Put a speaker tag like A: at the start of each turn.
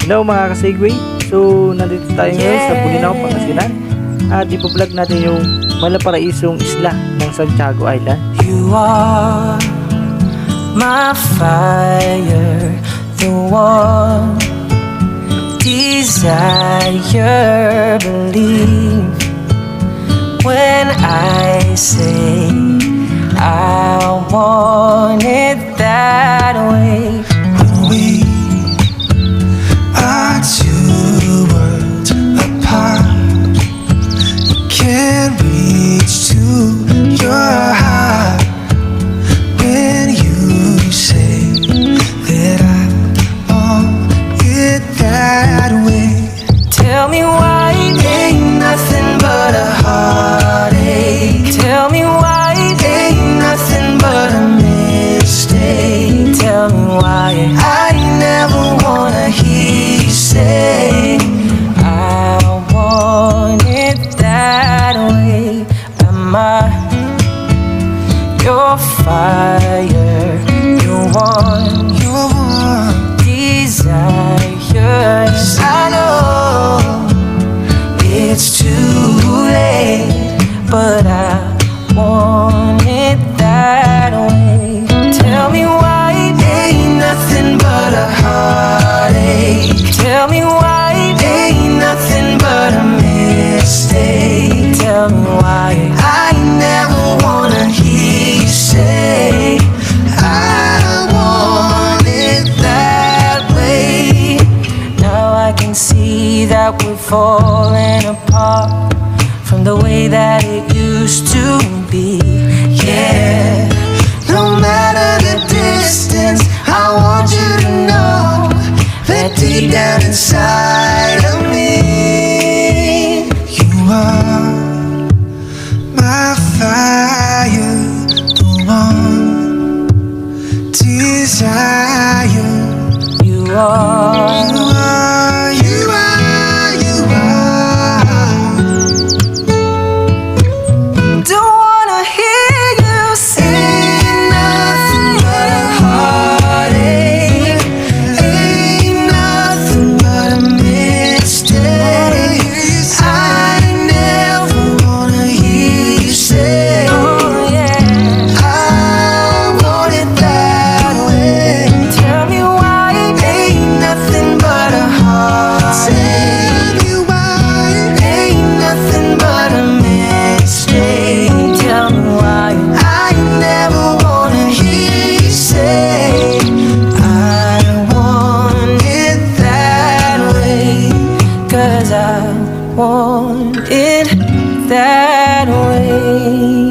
A: Hello mga ka-Segway. So nandito tayo ngayon sa Bolinao, Pangasinan. At ipo-vlog natin yung Malaparaisong Isla ng Santiago Island.
B: You are my fire, the one desire, believe when I say I want it that way. When we are two worlds apart, can't reach to your heart. When you say that I want it that way, tell me why it ain't nothing but a heartache. Tell me why it ain't nothing but a mistake. Tell me why I never wanna hear you say I want it that way. Am I your fire, your one desire? Yes, I know it's too late, but I want it that way. Tell me why it ain't nothing but a heartache. Tell me why it ain't nothing but a mistake. Tell me why I never wanna hear you say I want it that way. Now I can see that we're falling apart from the way that it used to be. Yeah, no matter the distance, I want you to know that deep down inside of me, you are my fire, the one desire. You are, you are, you are, you are. Don't wanna hear you say nothing but a heartache. Ain't nothing but a mistake. I never wanna hear you say, oh yeah, I want it that way. Tell me why it ain't nothing but a heartache. Tell me why it ain't nothing but a mistake. Tell me why I never wanna hear you say I want it that way. 'Cause I want it that way.